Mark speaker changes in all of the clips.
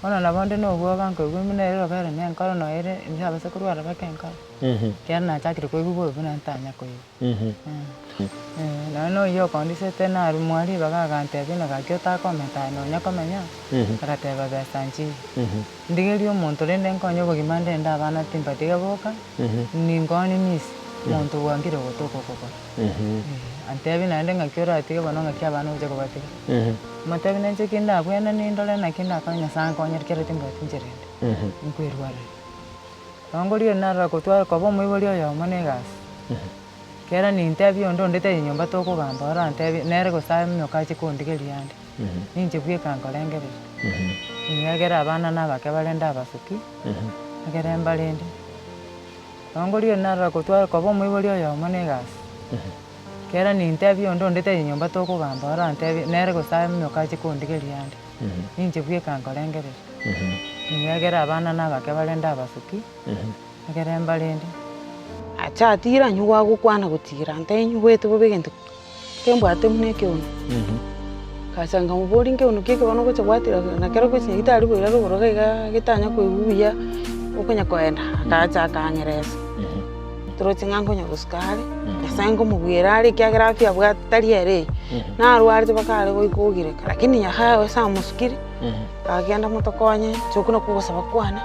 Speaker 1: Ona na bonde no go banko gumine ro bere ne nkoro no ere njaba se kurwa ba kenka kya na chakire ko gubo buna ntanya ko no yo kondi se tena ru mwali baga gante bina ga kyota komenta no nya komenya karate ba besanchi ndigeli omuntu rende nkonyo bogimande nda bana timpatiga boka ni ngoni mis muntu wangire gotoko koko ante bina ndenga kyora atiga bano ngakya bano uje kobatiga matabi nanje kinda kwena ni ndole na kinda kanya sanko nyerkere timba tinjerende nkwirwara angolio nara kotwara kobo mwibulio ya manegas kera ni interview ndo ndete nyomba toko gamba ora interview nere go sa myoka chikundigeli yandi ninje bwie kankolengere nyagera abana nabake balenda abasuki agera mbalende angolio nara kotwara kobo mwibulio ya manegas kera ni interview ndo ndete nyomba toko gamba ora interview nere go sa myoka chikundigeli yandi ninje bwie kankolengere nyagera abana nabake balenda abasuki agera mbalende
Speaker 2: acha tira nyugwa gukwana gutira ntenyu wetu bubegento kembwate mune kyono kasanga mubori nkyono kike bano gocha gwatira na kero gocha gitari bwira rugoroga gitanya kwebuya ukunya kwenda akacha kangereza troche ngango nyaruskari yasango mubwira ari kyagira afya bwatari ere na rwari bakare goikugire lakini yahawe sa muskiri agenda mutokonye chokuno kugosaba kwana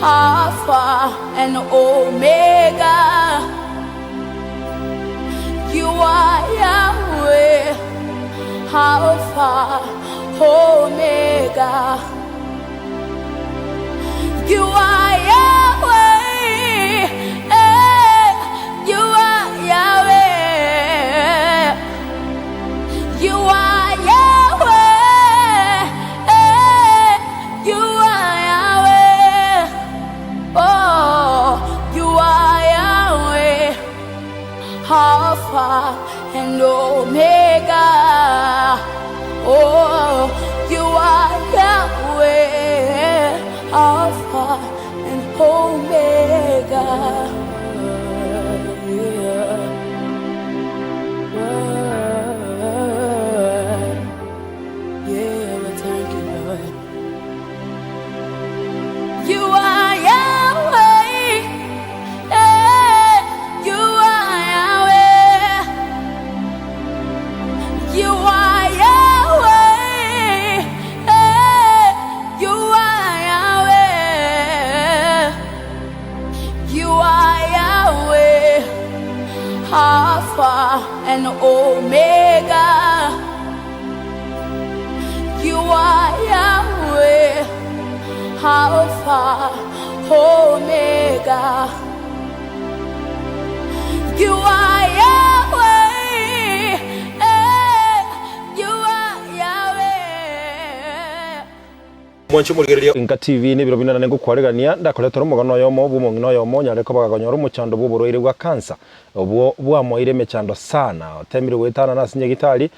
Speaker 3: Alpha and Omega. You are Yahweh, Alpha, Omega. You are Yahweh, you are Yahweh. You are Yahweh, you are Yahweh. Oh, you are Yahweh, Alpha and Omega. Oh, you are Yahweh, Alpha and Omega. Yeah, we thank you, Lord. You are Yahweh, you are Yahweh. You are Yahweh, you are Yahweh. You are Yahweh, Alpha and Omega. You are Yahweh, Alpha, Omega. You are Yahweh, you are Yahweh.
Speaker 4: Mwanchu muligereria Inka TV ni biro binana nengo kwaregania ndakoletoro mugano yomo bumo ngino yomo nyareko bagagonyoro muchando buboroire bwa cancer obwo bwamoire mechando sana temire wetana nasinye gitari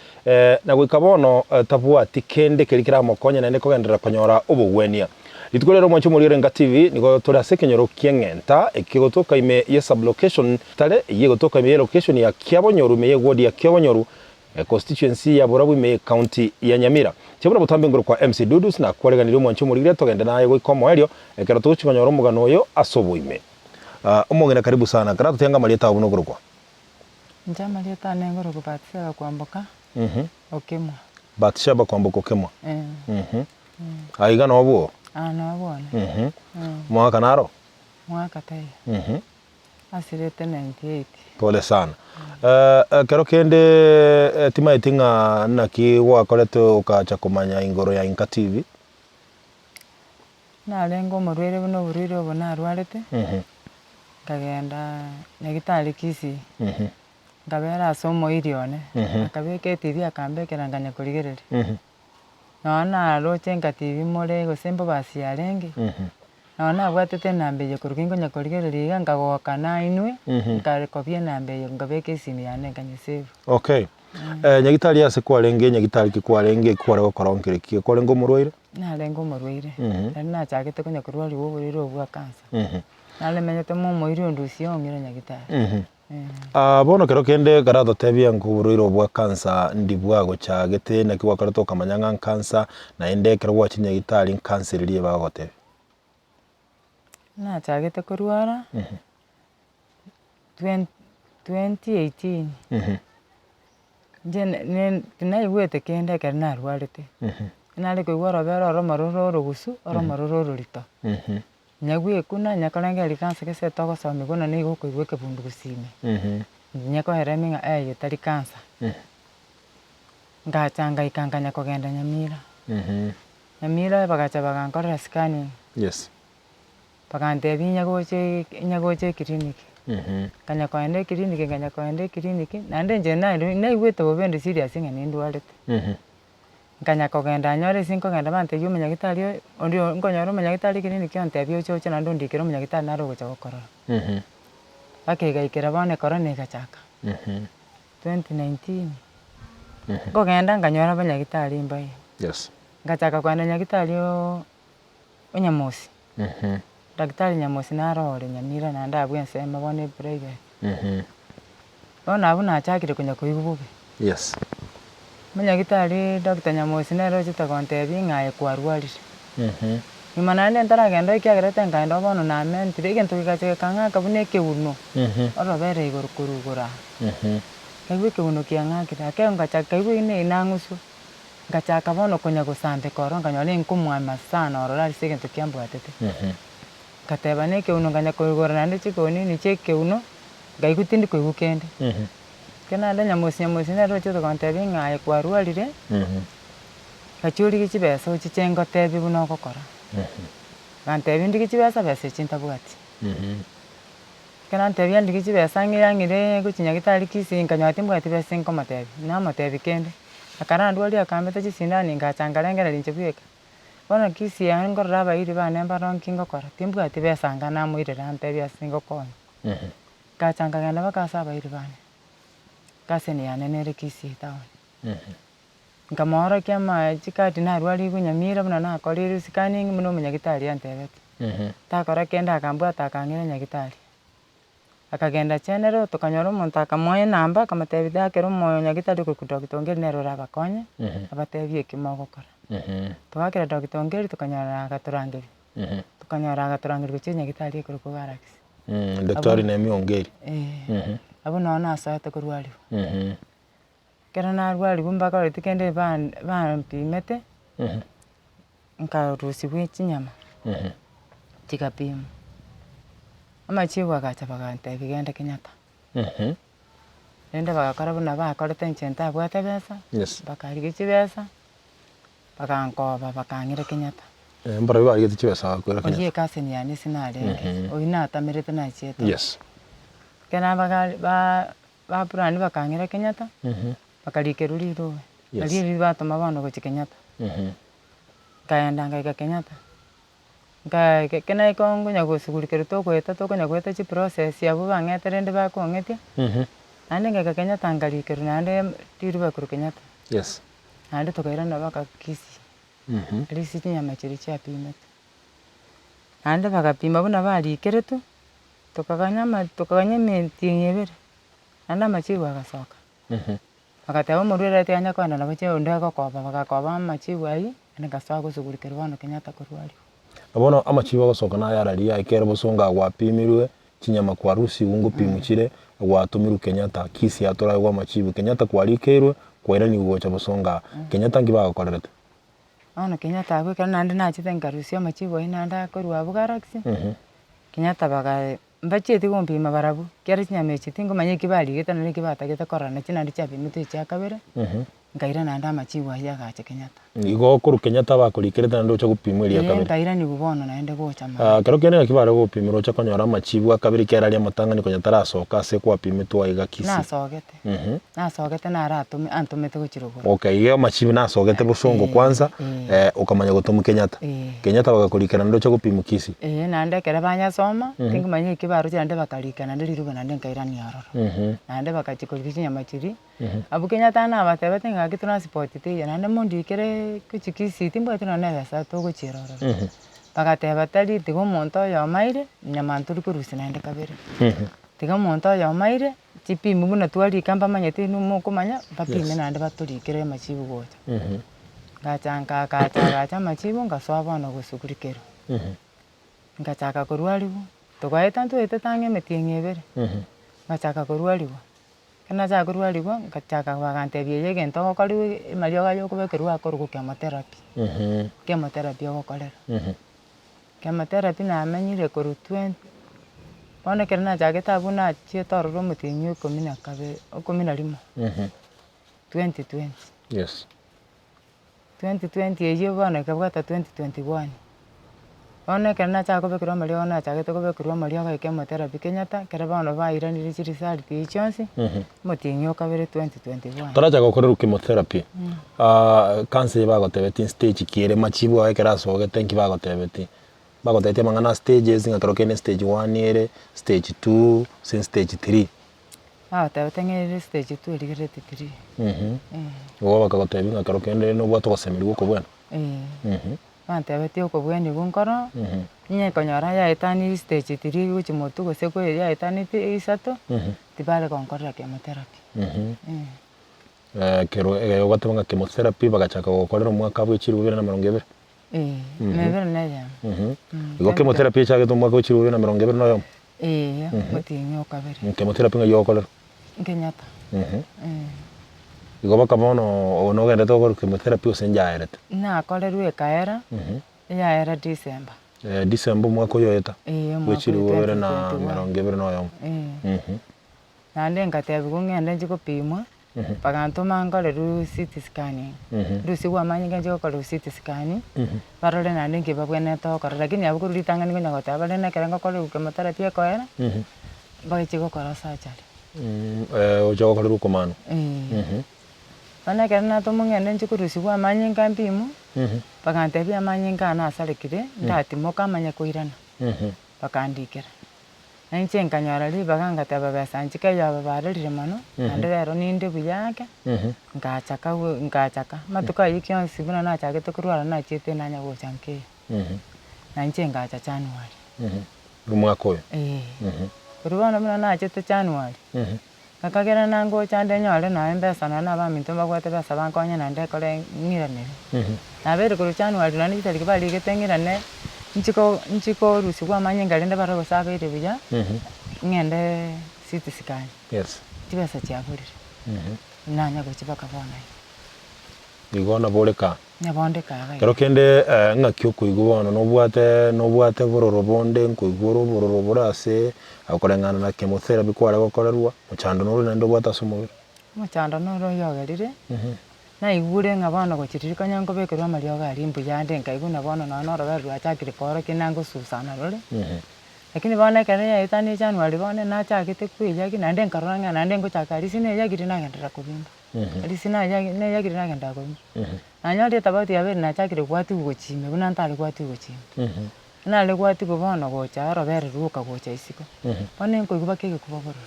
Speaker 4: na gwikabono tabwa tikende kerikira mokonya nende kogendera konyora ubugwenia litugorero mwanchu muligereria Inka TV nigo turase kenyoro kiengenta ekigotoka ime ye sublocation tale yegotoka ime location ya Kiabonyoru me ward ya Kiabonyoru constituency ya Borabu me county ya Nyamira chebura butambe ngoro kwa MC Dudus na kwareganira mwanchu muligereria togenda naye gwikomo elio ekero tuchikonyoro mugano oyo asobuime umongena karibu sana karatu tenga malieta ubuno gorokwa
Speaker 1: njama lieta nengoro kupatia kwamboka okemwa
Speaker 4: batishaba kwamboka okemwa aiga no bwo
Speaker 1: no bwone
Speaker 4: mwaka naro
Speaker 1: mwaka tai asirete 98
Speaker 4: pole sana kero kende tima itinga naki wakoleto ukacha kumanya ingoro ya Inka TV
Speaker 1: na lengo murwere buno buriro bona arwarete kagenda nyagitari kisi ngabera somo irione akabeke TV akambekera nganya kurigereri nona roche nga TV more gosembo basiarengi nona bwatete nambe yo kurukingo nya kurigereri ngagoka na inwe ngarekobie nambe yo ngabeke simu yane nganya save.
Speaker 4: Okay. Nyagitari ase kwarenge nyagitari kikwarenge kware gokoronkere ki kwarengo murwaire
Speaker 1: narengo murwaire na chagete kunya kurwari wo buriro bwa kansa nale menyete mo moiro ndusi ongire nyagitari bono kero kende garado tebia nguburiro bwa kansa ndibwa gochagete na kiwakarato kamanyanga kansa na ende kero wachi nyagitari kansa ririe bagote na chagete kurwara 2018 Jen naigwete kende kera narwarete nale koigwara bero ro maroro gusu oro maroro rito nyagwe kuna nyakaranga likansa kese togo so migona ni goko igweke bundu gusime nyako hereminga yetari kansa ngachanga ikanganya kogenda Nyamira Nyamira bagacha bagankora scanning
Speaker 4: yes
Speaker 1: bagante nyagoche clinic kanya koende clinic nande nje naigwete bobende serious ngene ndwarete nganya kogenda nyore sinko genda bante yume nyagitari ondio ngonyoro nyagitari kinini kyonte byo cyo na ndundikiro nyagitari naro gocha gokora bakegaikira bone korone gachaka 2019 kogenda nganyora banyagitari mbai
Speaker 4: yes
Speaker 1: ngachaka kwanda nyagitari onyamosi daktari nyamosi narore Nyamira na ndabwe nsema bone private bona abuna achakire kunya kuigubuge
Speaker 4: yes
Speaker 1: Munyagitari Dr. Nyamosi nero chitagonte bingaye kwarwarire imanane ntaragenda ikiagerete ngaenda bono na mentire gento gigache kanga kabune keuno oro bere igor kurugura kaiwe keuno kiangakira kenga chakaiwe ine inangusu ngachaka bono kunya gusante koro nganyole nkumwa sana oro rari segento kiambwatete kateba ne keuno nganya kurugura nande chikoni ni chekeuno ngaigutindi kuigukende kena nda Nyamosi nero chitagonte bingaye kwarwarire kachuri kichibesa uchichengo tebi buno gokora gantebi ndi kichibesa besa chintabwati kena ntebi ndi kichibesa ngirangire guchinyagitari kisinga nyati mbwati besa nko matebi na matebi kende akara ndwali akambeta chisindani ngachangarengera linchebweka bona kisi yango raba iri bane mbaron kingo kora timbwati besa ngana muirira ntebi asingo kon gachangagenda bakasaba iri bane kaseni yanenere kisi tawo nkamora kyama chikati narwali Nyamira buna nakorire scanning muno munyagitari antebete takora kenda akambwa takangire nyagitari akagenda chenero tukanyora umuntu akamoye namba akamatebide akero moyo nyagitari ku Dr. nero rabakonye abatebie kimogokora tukakira Dr. tukanyora agaturangiri guchinya nyagitari kuri kubarakisi
Speaker 4: daktari Nemi Ongeri
Speaker 1: abo nona asate kurwali kera narwali bumbaka ritikende ban pimete nkarusi bw'ikinyama tikapima amachiwa gacha bagante bigenda Kenyatta nende bagakora buna bakorete nchenta bwate besa bakarige chibesa bakankoba bakangira Kenyatta
Speaker 4: mbara biba chibesa kwera Kenyatta
Speaker 1: oye kaseni yani sinarenge oyina atamirete na cheta
Speaker 4: yes
Speaker 1: kena ba purani bakangira Kenyatta bakarikeruria irobe ari batuma bano gochi Kenyatta kaenda ngaiga Kenyatta kena ikongo nyagusugurikero tokweta chi process yabo bangetere ndi bakongetia nande ngaiga Kenyatta ngarikeru nande tiru bakuru Kenyatta
Speaker 4: yes
Speaker 1: nande tokaira na bakakisi risi nyama chiri cha pimete nande bakapima buna barikeretu tukaganya tinyebere nanda machiwa gasoka bakateba murwira ati kwanda na bache ndego koba bagakoba machiwa ai ngasoka gusugurikero bano Kenyatta kurwari
Speaker 4: abono amachiwa gasoka na yararia ikere busonga gwapimirwe chinyama kwa rusi ungo pimukire gwatumiru Kenyatta kisi yatora gwa machiwa Kenyatta kwarikeirwe kwera ni gocha busonga Kenyatta ngiba gakorerete
Speaker 1: ono Kenyatta agwikana nande nachite ngarusia machiwa inanda korwa bugaraksi Kenyatta baga mbacheti gompima barabu kera chinyama chiti ngomanye kibali geta nari kibata geta korana chinandi chapi mutu cha kabere ngaira nanda machibu aya gache Kenyatta
Speaker 4: igo kuru Kenyatta bakurikirete nando cha gupimwa ria kabiri
Speaker 1: ngaira ni bubono naende gocha ma
Speaker 4: kero kene kibare gupimira cha konyora machibu akabiri kera ria matanga ni Kenyatta rasoka se kwa pimitwa igakisi
Speaker 1: nasogete naratume antumete guchirugo
Speaker 4: okay iyo machibu nasogete busongo kwanza ukamanya gutumu Kenyatta Kenyatta bagakurikirana nando cha gupimwa kisi
Speaker 1: nande kera banya soma tingumanya ikibaro cyande bakarikana ndiriruga nande ngaira ni aroro nande bakachikurikisha nyamachiri abu Kenyatta na batebete ngaki transport te nande mondi kere kuchikisi timbo tino nebe sa to guchiroro bagateba tali tigo monto yo maire nyamanturi kurusi nande kabere tigo monto yo maire chipi muguna twali kamba manyete numo kumanya bapime nande baturikire machibu gocha gacha machibu ngaswaba no gusukurikero ngachaka kurwaliwo tugwaita ntuite tange metieng'ebere ngachaka kurwaliwo kana cha kurwaliwo ngachaka bagantebia yegento gokoriwe mario gayo kubekerwa akorugo chemotherapy chemotherapy ogokorera chemotherapy namenyire koru 20 bona kerna jageta abuna chietororo mutienyu 11 2020
Speaker 4: yes
Speaker 1: 2020 eyo bona kabwata 2021 ona kerna cha kubekerwa mario ona chagete kubekerwa mario ga chemotherapy Kenyatta kera bona bairanire chirisari tichonsi mutienyu kabere 2021 toraja
Speaker 4: gokorera chemotherapy cancer bagotebeti stage kire machibu aikera sogete nki bagotebeti bagotete mangana stages ngakarokene stage 1 ere stage 2 sin stage 3
Speaker 1: tabeteng'erire stage 2 erigirete 3
Speaker 4: wowe bakagotebi ngakarokene no bwato gosemerwa uko bwana
Speaker 1: bantebete uko bweni bunkoro nye konyora yaetani stage 3 guchimotu goseko yaetani isato tibale konkorera chemotherapy
Speaker 4: kero gatebanga chemotherapy bagachaka gokorera mwaka bw'echiru 2020
Speaker 1: mebere neya
Speaker 4: igo chemotherapy chage to mwaka bw'echiru 2020 noyo
Speaker 1: mutinyo kabere
Speaker 4: chemotherapy nga yokorera
Speaker 1: Kenyatta
Speaker 4: igo bakabono ono gende to gokora chemotherapy osenjaerete
Speaker 1: nakorerwe kaera yaera December
Speaker 4: mwaka oyo eta bw'echiru 2020 noyo
Speaker 1: nande ngatebi gung'ende njigopimwa bagantuma ngoreru CT scanning rusi gwamanyinga njigokora CT scanning barore nande nkibabwene tokora lakini abukururitanga ningo nyagota barene kera ngokora chemotherapy ekoera bagachigokora surgery
Speaker 4: ojogokora ukomano
Speaker 1: bana kera natumung'ende njikurusi gwamanyinga mpimu bagantebia amanyinga nasarekire ndatimoka amanya koirana bakandikera nanche nkanyara ribaga ngateba besa nchike yaba barerire mano nande rero ninde buyake ngachaka matuka yikyo sibuna na chagete kurwara na chete nanya gochanke nanche ngacha January
Speaker 4: rumwako oyo
Speaker 1: kurwana muna na chete January kakagera nango chande nyore na mbesa na ba minto bagwate besa bankonya nande kore ngiranire nabere kuru January nani kitari kibali getengirane nchiko rusi kwa manyinga rende baro basabere buya ngende CT scan
Speaker 4: yes
Speaker 1: tibesa cyagurire nanya gochibaka bona
Speaker 4: igona boreka
Speaker 1: nyabondeka
Speaker 4: kero kende ngakyo kuigubono no bwate bororo bonde nkuigoro bororo borase akorengana na chemotherapy kwara gokorerwa muchando no nendo bwata somubiri
Speaker 1: muchando no ro yogerire na igure ngabana gochiririkanya ngo bekerwa mario gari mbuyande nkaiguna bona no roberwa achakire koro kinango susana rore lakini bana kare ya itani January bana na chakite kuija kinande nkaranga nande ngo chakari sine yagire nagendera kubimba ali sina ne yagire nagenda kubimba anyali tabati yabe na chakire kwati gochime buna ntali kwati gochime na le kwati kubona gocha robere ruka gocha isiko bana ngo kubake kubaboro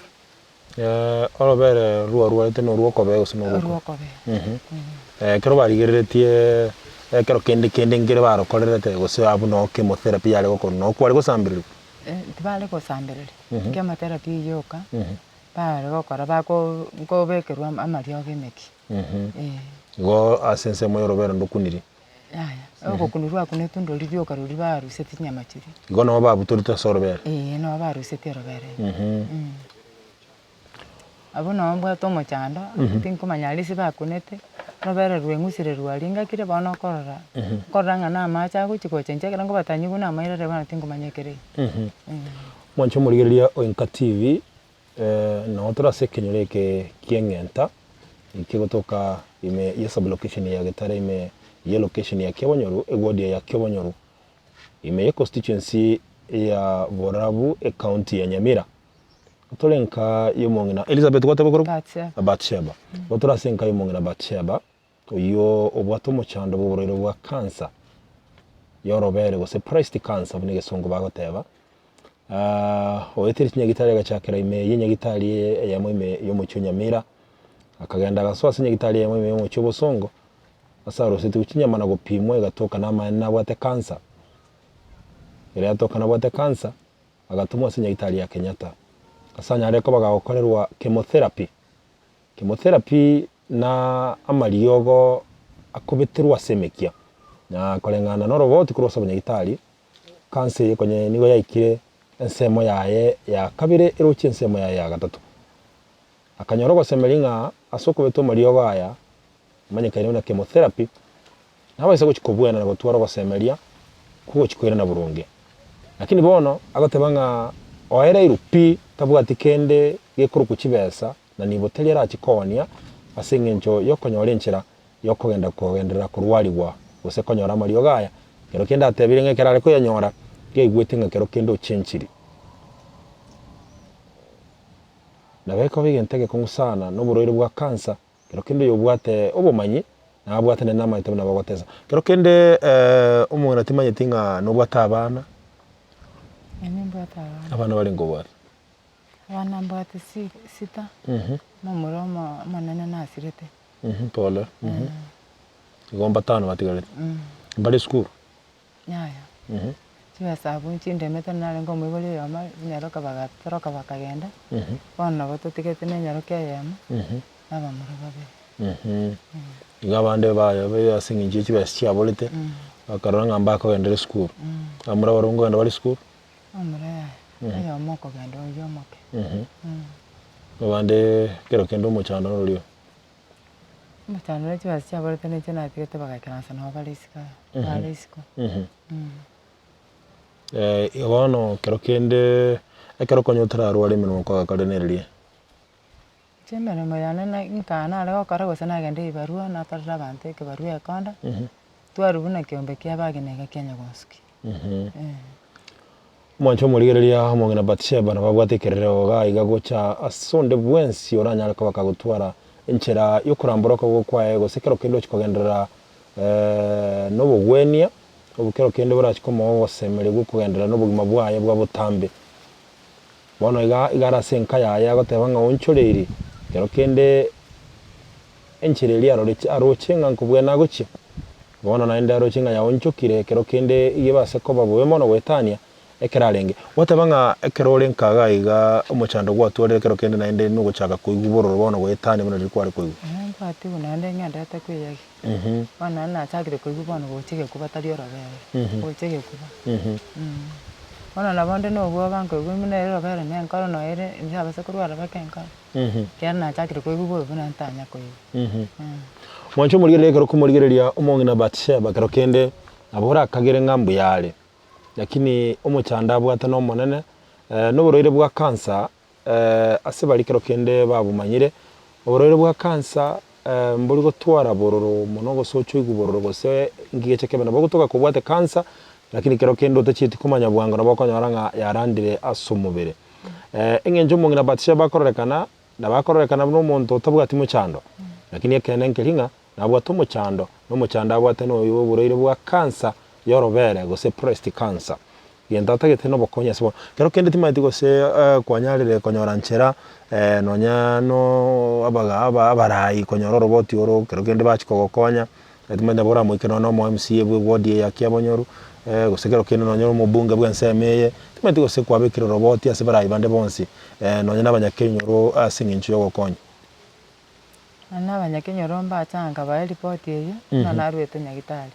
Speaker 4: orobere ruo teno ruo kobe osino
Speaker 1: ruo kobe
Speaker 4: kero barigeretie kero kende ngire baro korerete gose abu no chemotherapy yale gokoro no kwari gosambirira
Speaker 1: tibale gosambirira chemotherapy yoka bare gokora bako ngobekerwa amario gemeki
Speaker 4: go asense moyo robere ndokuniri
Speaker 1: ogokunirwa kunetundo ribyo karuri baru setinya machiri
Speaker 4: go no babu turita sorobere
Speaker 1: no baru seti robere abo no mbwa to mochando tinkumanya lisi bakunete robere rwengusire rwalinga kire bono korora koranga na macha guchikoche ngo batanyi guna mairere bana tinkumanyekere
Speaker 4: mwancho murigeria Oinka TV no tora sekenyereke kiengenta ikigotoka ime ya sub location ya Gitare ime ya location ya Kebonyoru egodi ya Kebonyoru ime ya constituency ya Borabu county ya Nyamira otolenka yomongina Elizabeth gwatebokoro Batsheba otorasenka yomongina Batsheba oyo obwato mochando boboroiro bwa cancer yorobere gose breast cancer bunige songo bagoteba oyeteri Nyagitare gachakira ime yenyagitari ya mwime yo mucyo Nyamira akagenda gaswase Nyagitari ya mwime yo mucyo Bosongo asaro siti ukinyamana gupimwe gatoka na bwate cancer ire atoka na bwate cancer agatumwa Nyagitari ya Kenyatta asanya areko bagakorerwa chemotherapy na amariogo akubitirwa semekia na kolengana no roboti kurosa Nyagitari cancer yekonye nigo yaikire ensemo yaye ya kabire iruchi ensemo yaye ya gatatu akanyorogo semelinga asoko beto mariogo aya manyikaine na chemotherapy nawe sako chikobwena na gotwara basemelia kuko chikwera na burunge lakini bono agotebanga oera irupi tabwati kende gekuru kuchibesa na niboteli ara chikonia asengencho yokonyorenchera yokogendera kurwaligwa gose konyora mariogo aya kero kenda atebire ngekera ko yanyora geigwete kero kendo chenchiri nabeko bigentege kungusana no buroire bwa cancer kero kendo yobwate obumanyi na abwate na maite na bagoteza kero kende umwana timanye tinga no bwata abana abana bali ngobwate
Speaker 1: abana mbwate sita mamuroma manana nasirete
Speaker 4: pole igomba tano batigalete bali school
Speaker 1: yaya Chiwa sabu nchinde meta nale ngo mwibole yama nyaroka bagatoroka bakagenda bana batotikete ne nyaroka yama aba murababe
Speaker 4: igabande bayo be asinginje chibasya bolete bakaranga mbako gendere school amura barongo enda bali school
Speaker 1: amura ayo moko gendo yo moke
Speaker 4: babande kero kendo mochando nolio
Speaker 1: mochando chibasya bolete ne chana tikete bagakanasa no balisika balisiko
Speaker 4: iwano kero kende ekero konyotra arwari mino kwa kadenerie
Speaker 1: chemere mayana na nkana ale okara gosana gende ibarua na tarra bante ke barua yakonda twarubuna kiombe kia baginega Kenya goski
Speaker 4: mwancho murigereria hamwe Batsheba na babwatekerero ga igagocha asonde bwensi oranya ko bakagutwara enchera yo kurambura ko kwae gosekero kendo chikogendera no bugwenia obukero kende burachikomo wosemere gukugendera no bugima bwaye bwa butambe bono igara senka yaye agotebanga onchoreri kero kende enchireri arochenga nkubwena gochi bono naende arochenga ya onchokire kero kende igibase ko babwe mono gwetania ekerarenge watebanga ekero renkaga iga omochando gwatwore kero kende naende no gochaga kuigubororo bono gwetania bono rikware kuigu
Speaker 1: ati unande nganda takwiyagi bana na chakire kuigu bono gochige kubatari orobere gochige kuba bana labonde no bwo banko gwimine orobere ne nkaro no ere njabase kurwara bakenka kyana chakire kuigu bo bana ntanya kuigu
Speaker 4: mwancho murigereria kero kumurigereria omongina Batsheba kero kende abora kagere ngambu yale lakini omochanda bwata no monene no buroire bwa cancer asebali kero kende babumanyire oburoire bwa cancer mburi gotwara bororo muno gosocho igubororo gose ngigeche kebana bagotoka kubwate cancer lakini kero kendo tachiti kumanya bwanga nabo konyoranga yarandire asumubere engenjo mongina Batsheba bakorekana na bakorekana no muntu tabwati muchando lakini ekene nkelinga nabwato muchando no muchanda abwate no yoburoire bwa cancer yorobere gose breast cancer yenda tagete no bokonya sebo kero kende timati gose kwanyarire konyora nchera nonya no abaga abarai konyora roboti oro kero kende bachikogokonya timanda bora mwikeno no mo MCA bwe wodi ya Kebonyoru gose kero kende nonya mo bunga bwa nsemeye timati gose kwabikira roboti asebarai bande bonsi nonya nabanyakenyoro asingincho yogokonya
Speaker 1: nabanyakenyoro mbachanga ba report eyo na narwete Nyagitari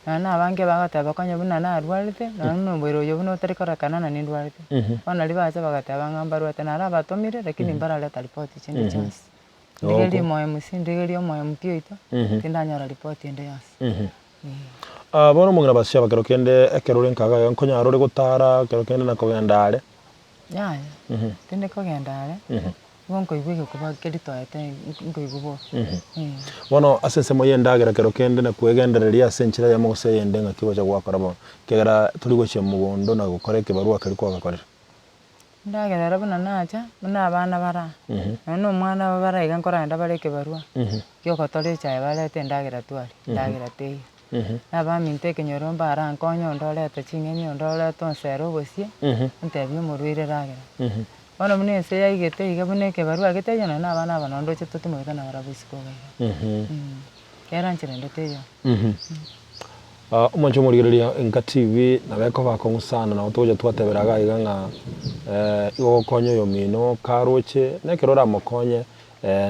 Speaker 1: na abange bagataba konya buna na arwalite na nombero yo buno tarikora kanana ni ndwalite bana libaza bagataba ngambarwate na arabatomire lakini mbara leta report chinde chance ndigeli moyo musindegeli moyo mpio ito tindanyara report ende yas
Speaker 4: bono mongina Batsheba kero kende ekero renkaga nkonya arore gutara kero kende na kogendare
Speaker 1: ya tinde kogendare Bonko ibweke kuba kerito ate ngo igubo.
Speaker 4: Bono asense moyendagera kero kende na kwegendereria asenchira ya mose yende ngakibo cha gwakora bono. Kegera tuli goche mugondo na gukoreke barua kali kwa gakorera.
Speaker 1: Ndagera rabona nacha muna abana bara. No mwana bara iga nkora nda bareke barua. Kyo kotore cha barete ndagera twali. Ndagera tei. Abaminte kenyoro mbara nkonyo ndolete ching'eni ndolete onsero bosie. Ntebyo murwire ragera. Bono mune se yaigete iga buneke barua geteyana na abana banondo che tutumweta na barabusiko ga. Kera nchire ndoteyo.
Speaker 4: Umancho murigereria Enka TV na beko bakongu sana na otoja twateberaga iga nga igo konyo yo mino karoche nekerora mokonye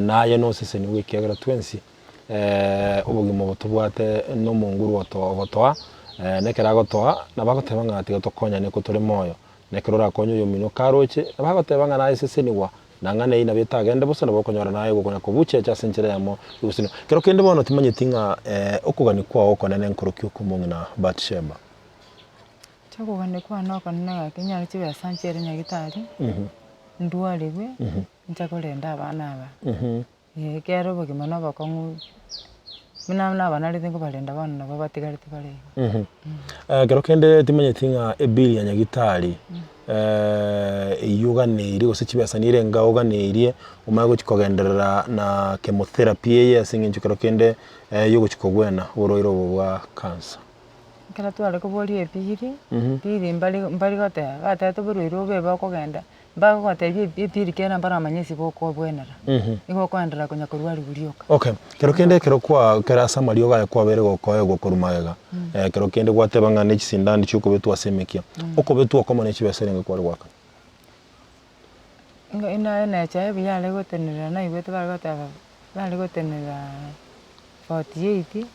Speaker 4: naye no seseni wikegera twensi ubugimo butubwate no munguru otoa nekera gotoa na bagoteba nga ati gotokonya ne kutore moyo nekerora konyo yo mino karoche na bagoteba nga naye seseni wa nangane ina betagende busa na bokonyora naye gukonya kubuche cha senchera yamo usino kero kende bono timanye tinga okugani kwa okonene nkoroki okumungu na Bathsheba
Speaker 1: chakugani kwa noko nnaga kenyari chibe sanchere nyagitari ndwalegwe nchakorenda abana aba kero bogima no bakongu mina abana rithingo barenda bana nabo batigarite bare
Speaker 4: kero kende timanye tinga ebili ya nyagitari yuganiri gose chibesa nirenga uganirie umago chikogenderera na chemotherapy ye singinchukero kende yugo chikogwena uroiro bwa cancer
Speaker 1: kala twale ko boli epiri piri mbali gote gata to buruiro beba kogenda bago gote epiri kena bara manyesi boko bwenera igo kwandira kunya kurwari burioka
Speaker 4: okay kero kende kero kwa kera samalio ga kwa bere go koyo go kurumagega kero kende gwatebanga ne chisindani chuko betu asemekia uko betu akoma ne chibeseringa kwa rwaka
Speaker 1: inga ina cha byale gotenera na ibeto bale gotenera 48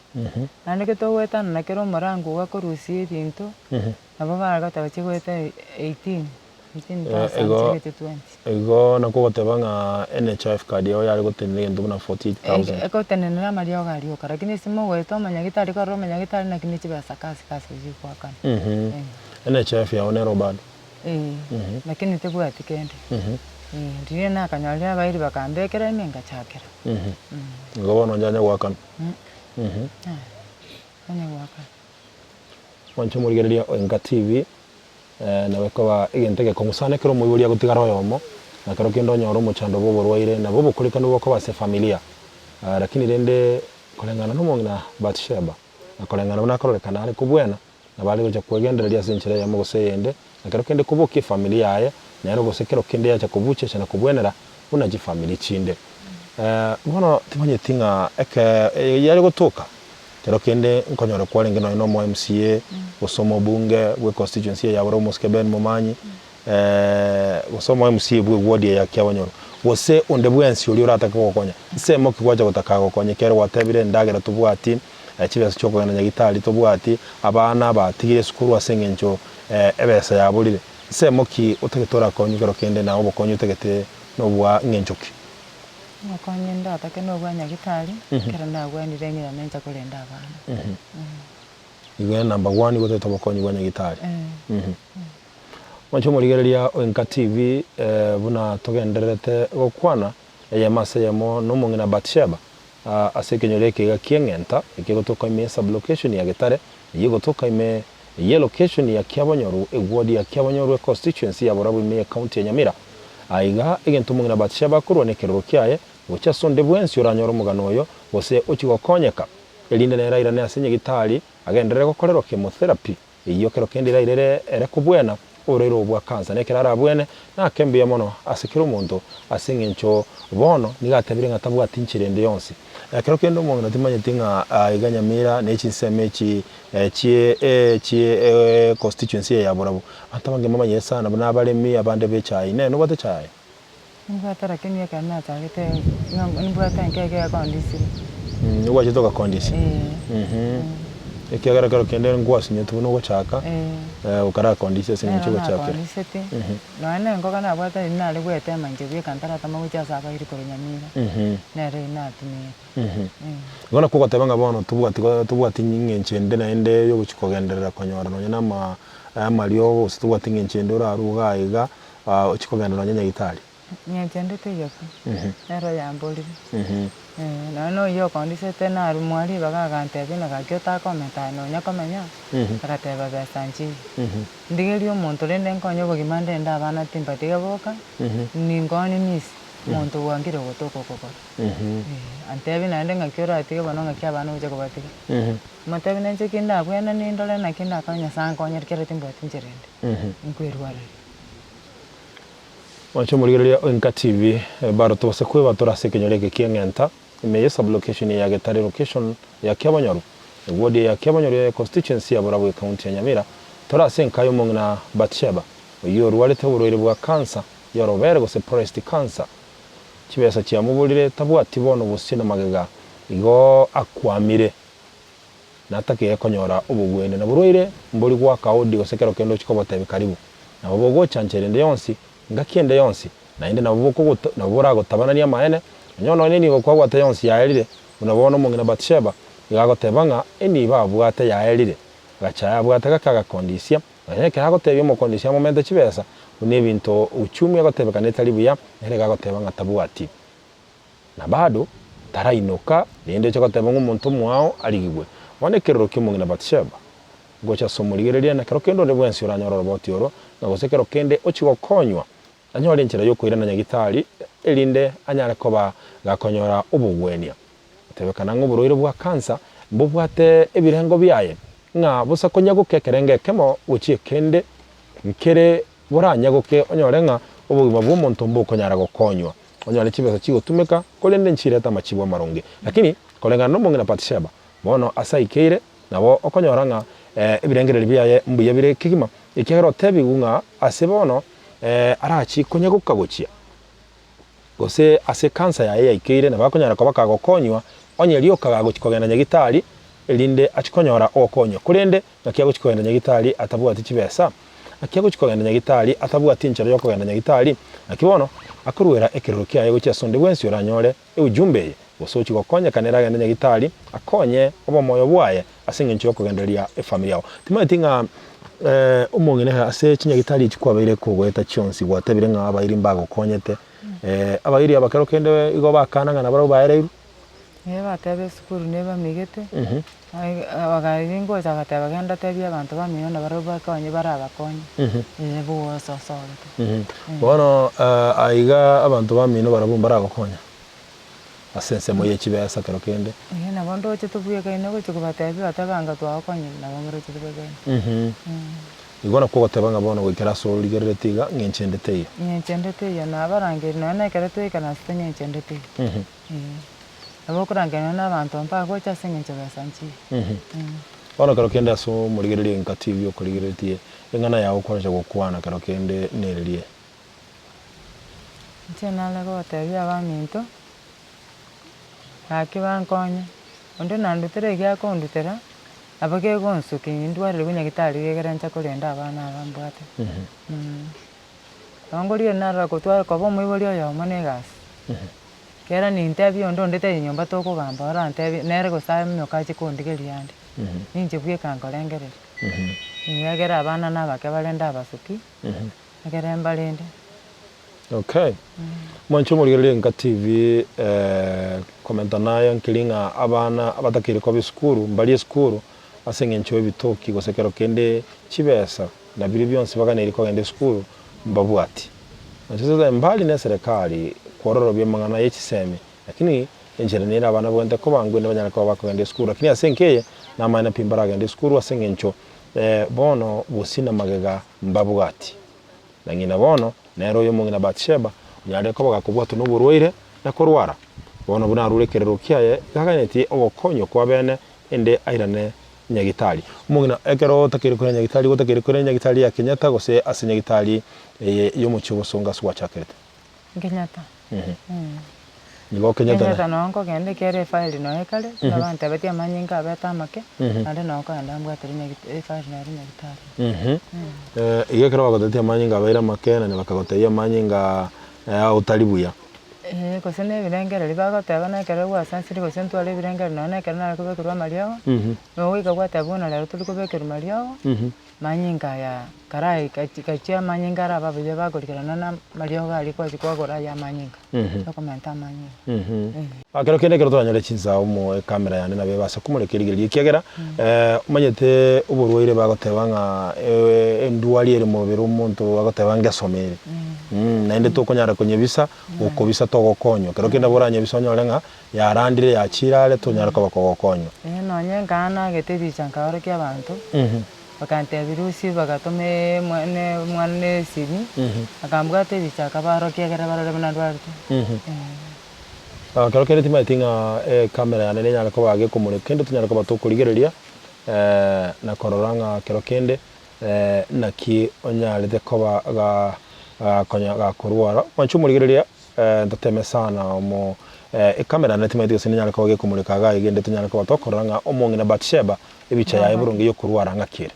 Speaker 1: nane keto wetana na kero marango gakorusie bintu nabo baragata bachigweta 18 ego
Speaker 4: na kugotebanga NHIF card yo yari gotenera ndu na 40000
Speaker 1: eko tenera mario gari okara lakini simo weto manyagitari ko ro manyagitari na kini chibasa kasi ziko akana
Speaker 4: NHIF ya onero bado
Speaker 1: lakini tebu atikende ndiye na kanyalia bairi bakambekera imenga chakera
Speaker 4: ngobono njanya gwakana
Speaker 1: kanya gwakana
Speaker 4: wancho murigereria Enka TV na bekoba igentege kongusane kero muiburia gutigara yomo na kero kendo nyoro muchando bobo rwaire na bobo kulikana boko base familia lakini rende kolengana no mongina Bathsheba na kolengana na korolekana ari kubwena na bali gocha kwegendereria senchera ya mogose yende na kero kende kuboki familia yaye na ero gose kero kende ya kubuche na kubwenera una ji family chinde bono timanye tinga yari gotoka kero kende nkonyora kwalenge no mo MCA usomo bunge we constituency ya Boromo Skeben Momanyi usomo MCA bwe ward ya Kyabanyoro wose onde bwensi uri urataka gukonya semo kigwaja gutaka gukonya kero watebire ndagera tubwati chibese choko na nyagitari tubwati abana batigire sukuru asengenjo ebesa yaburire semo ki utegetora konyu kero kende na obokonyu utegete no bwa ngenjoki
Speaker 1: Nakonye ndata keno bwa nyagitari kera ndagwa ndirengira menza kurenda abana
Speaker 4: iwe number 1 gote tobokonyi bwa nyagitari wancho murigereria Enka TV buna togenderete gokwana ya masa yamo no mungina Bathsheba asekenyoleke ga kiengenta ikigotoka ime sub location ya Gitare yigotoka ime ye location ya Kyabanyoro egwadi ya Kyabanyoro constituency ya Borabu ime county ya Nyamira aiga egento mungina Bathsheba kurwanekero kyaye gocha sonde bwensi uranyoro muganoyo bose ukigokonyeka elinde nera irane asenye gitari agenderera gukorero chemotherapy iyo kero kendira irere ere kubwena urero bwa cancer nekera arabwene na kembe yamono asikira umuntu asingencho bono nigatebire ngatabu tinchirende yonse kero kendo mungina timanye tinga iganyamira nechinsemechi chie constituency ya Borabu atabange mama yesa na bana baremi abande bechayi ne no bate chayi
Speaker 1: Mbata kenya kana tagete mbata nkeke ya kondisi
Speaker 4: uwa chitoka kondisi ikiagara karo kende ngwasi nyetu no gochaka ukara kondisi sinchigo chake
Speaker 1: no ane ngoka na bwata ina le gwete manje bye kantara tamago cha saba iri ko nyamira nere na tumi
Speaker 4: ngona kuko tebanga bono tubwati nyingenchende na ende yo guchikogenderera konyora no nyama amalio usitubwati ngenchende uraruga iga uchikogendera nyanya gitari
Speaker 1: nyechendete yoku nero yambolire no yo kondisete naru mwari bagagantebi na gakio takometa nonya komenya agateba besa nchi ndigerio omonto rende nkonye obogima ndende abana timbatiga boka ningoni misi omonto wangire gotoko kokora antebi naende ng'aki oratiga bono ng'aki abana oche kobatiga motebi nenche kindabwene nindore naki ndakonya sankonyeri kere timbwati ncherende nkwerwarari
Speaker 4: Wancho murigereria Enka TV baro tose kweba torase kenyoleke kiengenta imeye sublocation ya Getare location ya Kiabanyoru wodi ya Kiabanyoru ya constituency ya Burabwe county ya Nyamira torase nkayo mungna Batsheba iyo rwalete uburere bwa cancer ya Robert go breast cancer kibesa cyamubulire tabwati bono busina magega igo akwamire natake yakonyora ubugwende na burwire mburi gwa kaudi gosekero kendo chikobota bikaribu na bogo chancherende yonsi ngakiende yonsi na inde naboko nabora gotabanania maene nyono nini go kwagwata yonsi yaelire unabona mungina Batsheba igagotebanga eni babwate yaelire gachaya bwate gakaga kondisia anyeke hagotebye mo kondisia momente chibesa une binto uchumi agotebeka netalibuya ere gagotebanga tabwati na bado tarainoka ninde chakotebanga umuntu mwao aligibwe wanekerero kimungina Batsheba gocha somurigereria na kero kendo nebwensi uranyoro roboti oro na gosekero kende ochigokonywa anyore nchira yo kwirana nyagitari elinde anyare koba gakonyora ubugwenia tebekana ng'uburoire bwa cancer mbubwate ebirengo byaye nga busa konyaguke kerenge kemo uchi kende nkere buranyaguke onyore nga ubugima bw'omuntu mbukonyara gokonywa onyore kibesa kigotumeka kolende nchireta machibwa marungi lakini kolenga no mungina Batsheba bono asaikeire nabo okonyora nga ebirengereri byaye mbuye bire kigima ikero tebi unga asebono arachi konyaguka gochia gose ase cancer yaye yaikeire na bakonyara koba kagokonywa onyerio kagagokikogenda nyagitari elinde achikonyora okonywa kurende nakiagokikogenda nyagitari atabwati kibesa akiagokikogenda nyagitari atabwati nchero yokogenda nyagitari akibono akurwera ekerero kyaye gochia sonde bwensi oranyore ujumbe gosochi gokonya kanera genda nyagitari akonye obo moyo bwaye asinge nchyo kogenderia efamily yao timatinga umungine ase chinyagitari chikwabeire kugweta chionsi gwatabire nga abairi mbago konyete abairi abakero kende igo bakananga na baro baereiru
Speaker 1: batebe sukuru neba migete abagari ngo zagateba genda tebya abantu bamiyo na baro bakonye barabakonye bo sosoro
Speaker 4: bono aiga abantu bamiyo barabumba baragokonya asense moye kibesa kero kende
Speaker 1: na bondo che tubuye kaine go chikubatebi batabanga twakonye na bamuro chikubaga igona ko gotebanga bono gwikera so ligeretiga ngenchendete na barangeri na nekere twikana stenye ngenchendete abo kurangana n'abantu mpako cha sengenche basanchi bono kero kende so muligereri Enka TV okoligeretie engana yawo kwaje gokwana kero kende nererie nchena lego tebi abaminto akibankonya onde nandutere gyakondutera abage gonsuki ndware bunyagitari gegerancha kolenda abana abambwate angoriye nara kotwara kobo mwibori yo manegas kera ni ntebi ondo ndete nyomba toko gamba ora ntebi nere go sa myoka chikondigeri yandi ninje bwe kankolengere yagera abana nabake balenda abasuki agera mbalende okay mwancho muligerere Enka TV komenta nayo nkilinga abana abatakire ko biskuru mbali skuru asenge ncho bitoki gosekero kende chibesa na biri byonse baganeri ko gende skuru mbabwati nziza mbali na serikali kororo byemangana y'ikiseme lakini enjere nera abana bonde ko bangwe n'abanyana ko bakogende skuru lakini asenkeye na mana pimbara gende skuru asenge ncho bono busina magega mbabwati nangina bono nero yo mungina Batsheba nyare ko bagakubwatu n'uburwire na korwara bono buna rurekerero kyaye gaganeti obokonyo kwa bene ende airane nyagitari mungina ekero takire kure nyagitari gotakire kure nyagitari ya Kenyatta gose asinyagitari yo mu kibosonga swa chakerete Kenyatta
Speaker 4: nigo Kenyatta
Speaker 1: no nko gende kere file no ekale nabante betia manyinga betamake ande no ko anda mbwatiri nyagitari file na nyagitari
Speaker 4: igekero bagotetia manyinga baira makena ne bakagoteia manyinga utalibuya
Speaker 1: kose ne birengere libagoteba nekere gwasansiri gose ntwale birengere no nekere nare kubekerwa mariago no wika gwatabuna lero tuli kubekerwa mariago manyinga ya karai kachia manyinga raba bije bakurikirana na mario gali kwa chikwa ya manyinga dokumenta manyinga
Speaker 4: akero kende kero twanyale chinza umo kamera yane nabe basa kumurekerigiriye kigera umanyete uburwaire bagotebanga endwali ere mubiri umuntu bagotebanga somere naende tokonyara kunyebisa ukobisa togokonyo kero kende boranye bisonyorenga yarandire yachirale tonyara kogokonyo
Speaker 1: no nyengana getebi chankaro kya bantu bakante virusi bakatome mwane sibi akambwate bichaka baro kigera barore banadwarite
Speaker 4: kero kende timaitinga kamera yane nyara ko bage kumureke tonyara ko batokurigereria na kororanga kero kende naki onyarite ko konya ga kurwara wanchumurigereria ndateme sana mo kamera nati maitiko sinyala ko ge kumurika ga igende tunyala ko batokoranga omongi na Batsheba ibicha ya burungi yo kurwara ngakire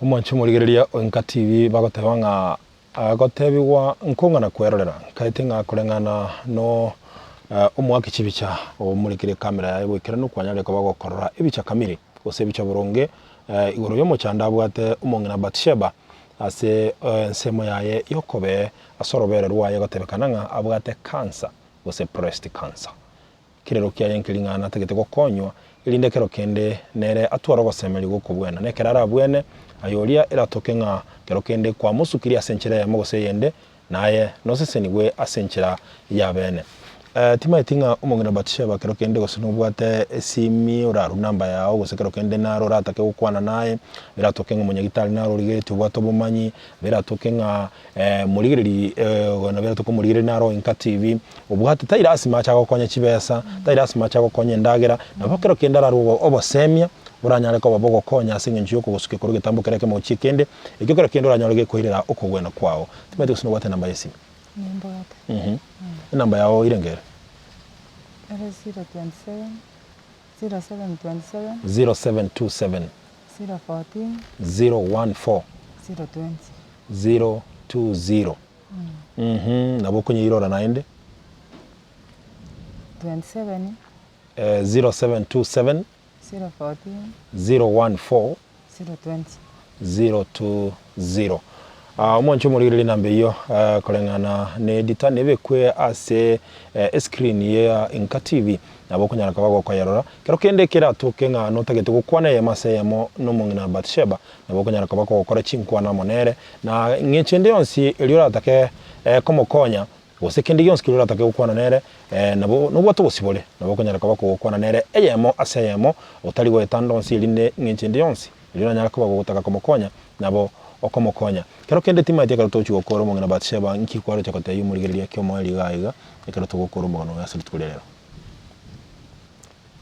Speaker 4: umwanchumurigereria Enka TV bagotebanga agotebiwa nkongana kwerorera kaitinga kurengana no umwaki chibicha omurikire kamera yawe gwikira no kwanyale ko bagokorora ibicha kamiri gose bicha buronge igoro yo mochanda bwate umongi na Batsheba ase nsemo yaye yokobe asorobere rwaye gotebekana abwate cancer gose breast cancer kirero kya yenkilingana tegete gokonywa ilinde kero kende nere atwara gosemeri gukubwena nekerara bwene ayoria iratokenga kero kende kwa musukiri asenchera ya mogose yende naye nosese niwe asenchera ya bene timaitinga umongi na Batsheba kero kende gose nubwate esimi uraru namba yao gose kero kende naro ratake ukwana naye biratokenga munyagitari naro rigete bwato bumanyi biratokenga murigiriri gona biratoko murigiriri naro Enka TV ubwate tairasi macha gokonya chibesa tairasi macha gokonya ndagera nabo kero kende raro obosemia buranyale ko babogo konya asinge njiyo ko gusuke koro gitambo kereke mu chikende ikyo kero kende uranyale kwirira ukogwena kwao timete gusino gwate namba yesi namba yao irengera 0727 014 020 nabo kunye irora naende 0727 014 020 umwancho muri nambe yo kolengana ne dita nebe kwe ase screen ya Enka TV nabo kunyara kabago kwayarora kero kende kera tokenga no tagete gukwana ye maseyemo no mungina Batsheba nabo kunyara kabako gukora chinkwana monere na ngechende yonsi eliora take komokonya gose kende yonsi eliora take gukwana nere nabo no bwato bosibole nabo kunyara kabako gukwana nere eyemo aseyemo otali gwetando onsi elinde ngechende yonsi eliora nyara kabako gutaka komokonya nabo okomokonya kero kende timaitia kero tochi gukora mungina Batsheba nki kwaro chakote yumurigeria kyo mwali gaiga kero tugukora mugano yasitulelero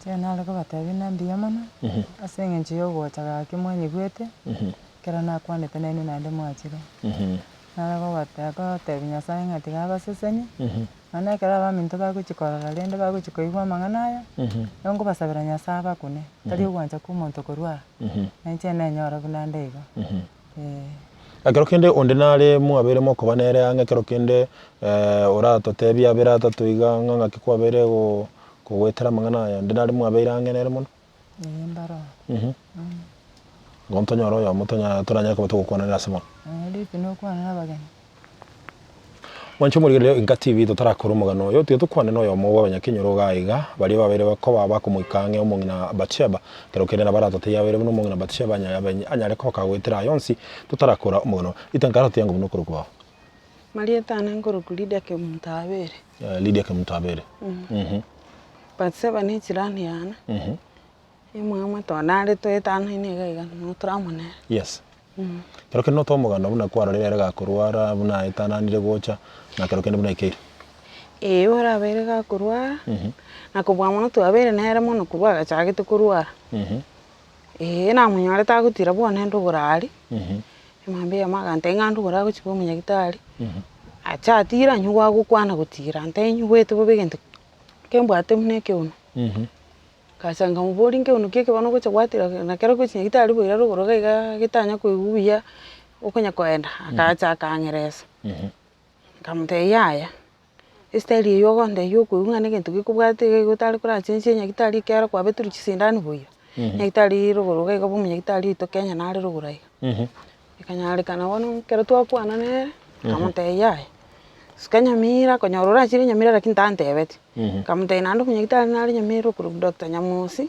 Speaker 1: nale ko batabi nambi yamana asenge nchiyo gwachaga kimwenyi gwete kera nakwanete nene nande mwachire nale ko bataka tebinya sanga tigaba seseni ana kera baminto baguchikorara lende baguchikoigwa manganaya yongo basabira nyasaba kune tali ugwanja kumonto korwa nanche nenyora bunandeiga
Speaker 4: akero kende ondenale muabere moko banere anga kero kende ora totebia bera tatuiga nganga kikwabere go kuwetera mangana ya ndinari muabere anga nere muno
Speaker 1: mbaro
Speaker 4: gontonyoro yo mutonya turanya ko batugukwana nasemo
Speaker 1: lipino kwana nabagani
Speaker 4: mwancho murigere Enka TV tutarakora umugano yo tiyo tukwane no yo mubo abanyakinyoro gaiga bari babere bako bakumuikange umungi na Batsheba kero kende na barato te yabere no umungi na Batsheba anyare ko kagwetera yonsi tutarakora umugano itankara tiyango muno kurukuba
Speaker 2: Marieta nengoro Lydia ke Mutabere
Speaker 4: Lydia ke Mutabere
Speaker 2: Batsheba ni jirani yana imwe tonare twetana ine gaiga no turamone
Speaker 4: yes kero kende no tomugano buna kwara rere gakurwara buna itananire gocha na kero kende buna ikere
Speaker 2: ora bere gakurwara na kubwa mono twabere nere mono kubwa gachagite kurwara na munyore tagutira bwone ndugurari imambe amagante ngandu gura guchibo munyagitari acha tira nyugwa gukwana gutira nte nyugwete bobegente kembwate muneke uno kasanga mubori nke unukie ke bano gocha gwatira na kero gocha gitari boira rugoro gaiga gitanya kuigubiya okonya kwenda akacha akangeresa kamte yaya esteri yo gonde yo kuunga ne gento gikubwate gutari kura chenche nya gitari kero kwa beturu chisindani boira nya gitari rugoro gaiga bumu nya gitari to Kenya nari rugoro gaiga ikanyari kana bono kero twakwana ne kamte yaya skanya mira konyorora chiri nyamira lakini tantebeti kamte nando munya gitari nari nyamira kuru Dr. Nyamusi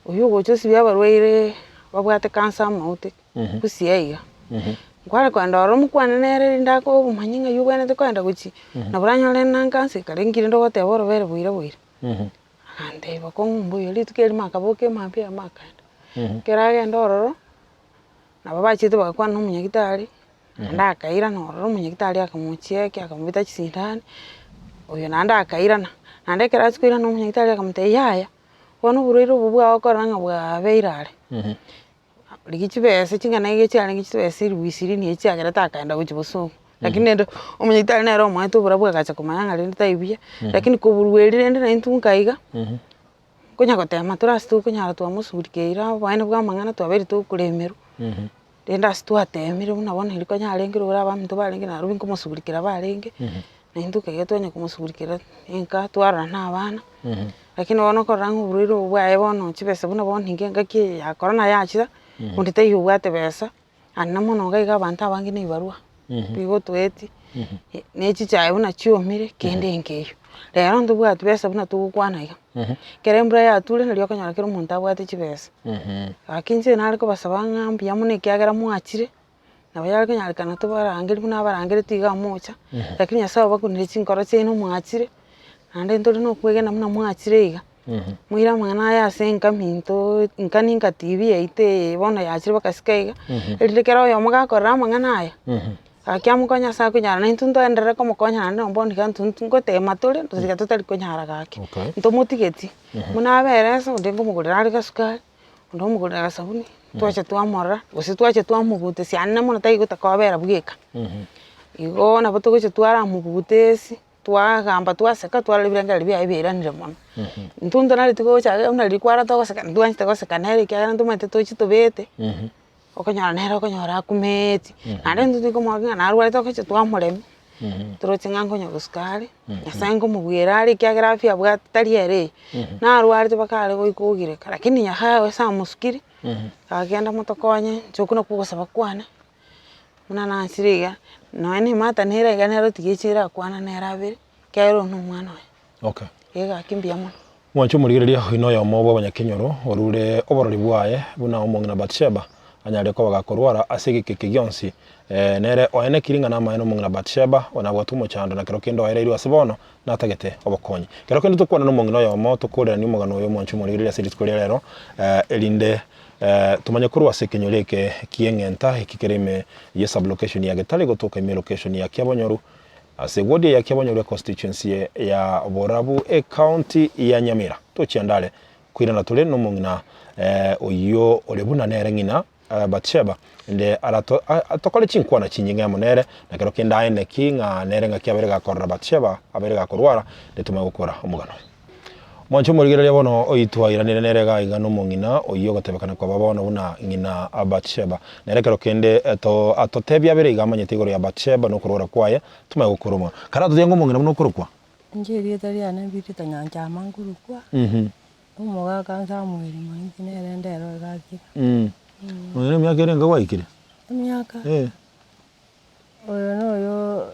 Speaker 2: uyu gocho sibya barwaire babwate cancer mauti kusiaiga kwara kwanda oro mukwana nere ndako bumanyinga yubene kwenda guchi na buranyole nankanse karengire ndo gote boro bere buire ande bakongumbu yeli tukeri makaboke mapia makanda kerage ndororo na baba chite bakwana no munya gitari ndakaira nororo munya gitari akamuchieke akamubita chisindani uyo nanda akairana nande keratskwira no munya gitari akamute yaya wono buriro bubwa okoranga bwa beirare ligichibese chingana igecha ligichibese ruisiri ni echa agera takanda guchibuso lakini ndo omunya gitari nero mwaito burabwa gacha kumanyanga rindi taibia lakini kuburweri rindi na intunkaiga kunya gotema turastu kunya twamusurikeira bwane bwa mangana twaberi tukuremeru renda stwatemire buna bona hiriko nyarengire uraba muntu barenge na rubinko musurikira barenge na intuka yetonye kumusurikira enka twara na abana lakini wono korangu buriro bwae bono chibese buna bona hingenga ki ya corona yachira undite yubwate besa anna mono gaiga abantu abangi ni barua bigo tweti nechi chae buna chiomire kende nkeyo rero ndubwate besa buna tukwana iga kerembra ya tule nalyo kanyara kero muntu abwate chibesa akinje nariko basaba ngambi yamune kyagera mwachire nabayari kanyara kana tubarangire buna barangire tiga mocha lakini yasaba bakunire chinkoro cheno mwachire ande ndori no kwegena muna mwachire iga mwira mwana ya senka minto inkaninka TV yaite bona yachire bakasikaiga elikero yo magakora mangana aya akyamukonya sa kunyara na intunto endere ko mukonya nande ombondi kan tuntungo te matole ndozika totali kunyara gake nto mutigeti muna beresa ndengo mugurira ari kasukari ndo mugurira sabuni twache twamora ose twache twamugute sianne mona tai gutakobera bugika igo na boto goche twara mugutesi twagamba twaseka twalibiranga libya ibiranire mono ntunto nari tugocha una likwara togoseka ndwanchi togoseka nere kya ndo mate tochi tobete okonyara nero okonyara kumeti nare ntuti ko mwaga narwale tokoche twamuremi turochinga nkonya guskari yasango mubwira ari kyagira afya bwa tariere narwale tobakare goikugire lakini yahawe sa muskiri agenda mutokonye chokuno kugosaba kwana muna nansiriga noene mata nera iganero tigichira kwana nerabe kero no mwana
Speaker 4: okay
Speaker 2: ega kimbia mo
Speaker 4: mwancho murigereria hino ya mobo abanyakenyoro orure oborori bwaye buna omongina Batsheba anyare ko bagakorwara asege kigionsi nere oene kiringa na maeno mongina Batsheba ona gwatumo chando na kero kendo aire irwa sibono natagete obokonyi kero kendo tukwana no mongina ya mo tukurera ni mogano yo mwancho murigereria series kuri rero elinde tumanye kurwa sekenyoleke kiengenta ikikereme ye sublocation ya Getale gotoka ime location ya Kiabonyoru asegodi ya Kiabonyoru constituency ya Borabu county ya Nyamira tochiandale kwirana tule no mongina oyo olebuna nere ngina Batsheba nde atokole chinkwana chinyinga monere na kero kenda ene kinga nere nga kiabere gakorra Batsheba abere gakorwara ndetume gukora omugano mwancho murigereria bono oitwa iranire nere ga igano mongina oyo gotebekana kwa babona buna ngina Batsheba nere kero kende atotebya bere igamanye tigoro ya Batsheba no kurora kwaye tume gukoroma kana tuyengo mongina no kurukwa
Speaker 1: njeri tari ana biti tanyanja mangurukwa umuga kanza mwiri mwangi nere ndero gaki
Speaker 4: Mwere myaka irenga waikire
Speaker 1: myaka oyo noyo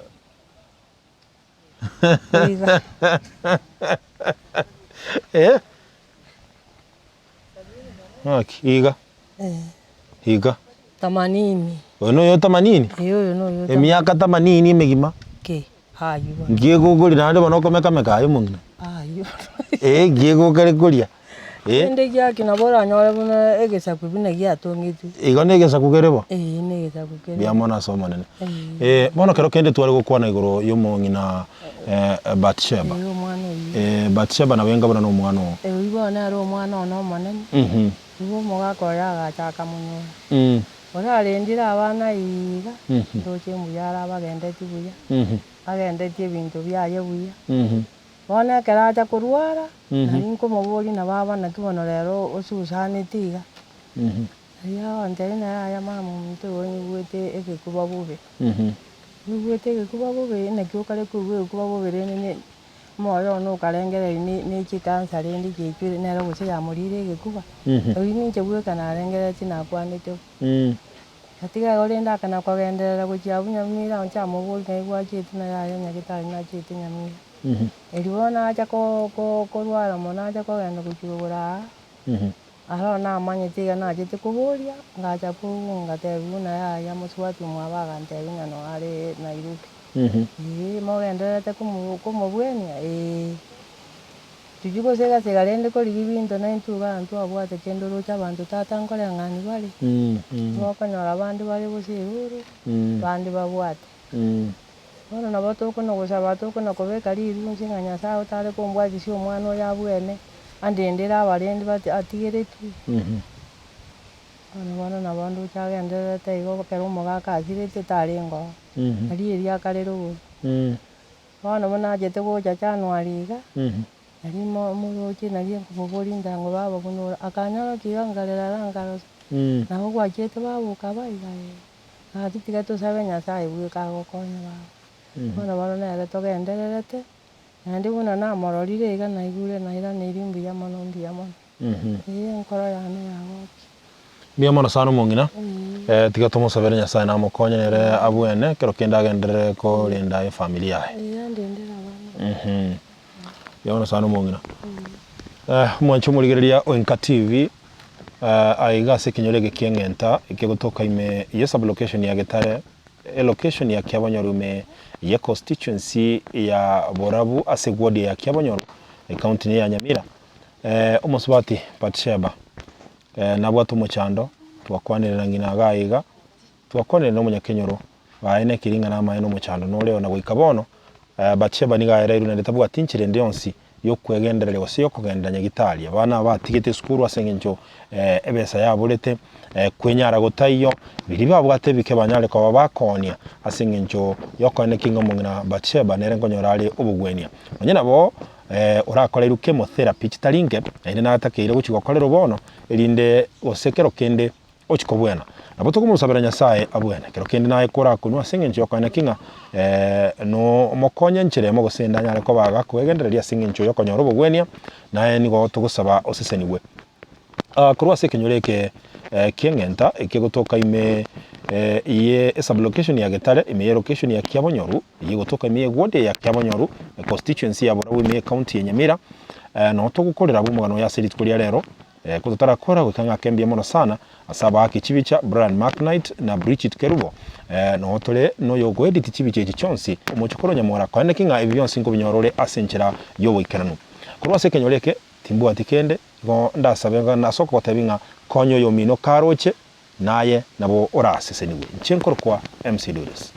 Speaker 4: iga iga
Speaker 1: 80
Speaker 4: oyo noyo 80
Speaker 1: oyo noyo
Speaker 4: emyaka 80 megima
Speaker 1: ke ayo
Speaker 4: ngiego goli nande banokomeka meka ayo mungina
Speaker 1: ayo
Speaker 4: ngiego kare kuria
Speaker 1: ende gyaki nabora nyore buna egesaku bina gyatongitu
Speaker 4: igo negesaku kerebo
Speaker 1: negesaku kerebo
Speaker 4: bya mona soma nene bono kero kende twari gukwana igoro yo mongina Batsheba
Speaker 1: yo mwana oyi
Speaker 4: Batsheba na wenga bana no mwana
Speaker 1: ibona ro mwana no manene ibo mogakora gachaka munyo ora rendira abana iga ndoche muyara bagende tibuya bagende tie bintu byaye buya
Speaker 5: Wona keraja kurwara na rinko muburi na baba na tuono rero ususani tiga ya ndena ya mama mtu wete ekekuba bube wete ekekuba bube na kyokale kuba bube ne moyo no karengere ni chikansa rendi kikire nero guse ya murire ekekuba oini nje bweka na rengere tina kwanite atiga gore ndakana kwagenderera guchiabunya mira oncha muburi kaigwa chitina ya nyagitari na chitinya mira Eliwana aja ko rwara mona aja ko genda kukigura arona amanye tiga na jete kuburia ngaja ku ngateruna ya muswati mwabaga ntebinya no ari Nairobi mo genderete kumubwenia tujugo sega segarende ko libinto na intuga antu abwate kendo rucha bantu tata nkole ngani bali bakanyora bandi bali busiruru bandi babwate Bona na batoko no gusaba batoko no kobeka rirunzi nganya sawo tare kombwaji sio mwana ya bwene andendera abarendi bati atigeretu bona na bandu chagendera teigo pero mogaka azirete tarengo ari eri akarero bona jete gocha Januariga ari muroche nari kumubori ndango baba kuno akanyara kirangarera rangaro naho gwachete babo kabaiga atitiga tusabe nyasaye bweka gokonya baba Bona bana na togendererete nandi buna na mororire iga na igure na ira ni rimbi ya mono mbia mono nkoro yane yago
Speaker 4: mbia mono sana mongina tiga tomo sabere nyasaye na mukonya nere abwene kero kenda gendere ko linda familia
Speaker 5: ndendera bana
Speaker 4: mbia mono sana mongina mwancho muligereria Oinka TV aiga sekinyore gekengenta ikegotoka ime sub location ya Getare location ya Kiabonyorume ya constituency ya Borabu asegwadi ya Kiabonyoru county ya Nyamira umusubati Patsheba nabwatu muchando twakwanira ngina gaiga twakwanira no munyakenyoro baene kiringa na maeno muchando no leo na goikabono Patsheba ni gaira irune ndetabu atinchire ndionsi yo kwegenderere wose yo kugendanya gitali abana batigete skuru asengenjo ebesa yaburete kwenyara gutayo biri babwate bike banyale kwa bakonia asengenjo yokone kingo mungina Patsheba nere ngonyorali ubugwenia onye nabo urakorera chemotherapy kitalinge ine natakire guchigokorera bono elinde osekero kende ochikobwena nabo tukumusabira nyasaye abwene kero kende naye kora kunu asengenjo yokone kinga no mokonya nchiremo gusenda nyale ko baga kwegendereria singenjo yokonyora ubugwenia naye nigo tugusaba oseseniwe kurwa sekenyoreke kiengenta ikigotoka ime iye sub location ya Getare ime location ya Kiabonyoru igotoka ime ward ya Kiabonyoru constituency ya Borabu ime county ya Nyamira no tugukorera bumugano ya serit kuri rero kutotara kora gukanga kembia mono sana asaba akichibicha Brian McKnight na Bridget Kerubo no tole no yogo edit chibiche chonsi umuchokoro nyamora kwane kinga ebyonsi ngo binyorore asenchera yo wikananu kurwa sekenyoreke timbu atikende go ndasabenga nasoko tabinga konyo yo mino karoche naye nabo oraseseniwe nchenkoro kwa MC Dudes.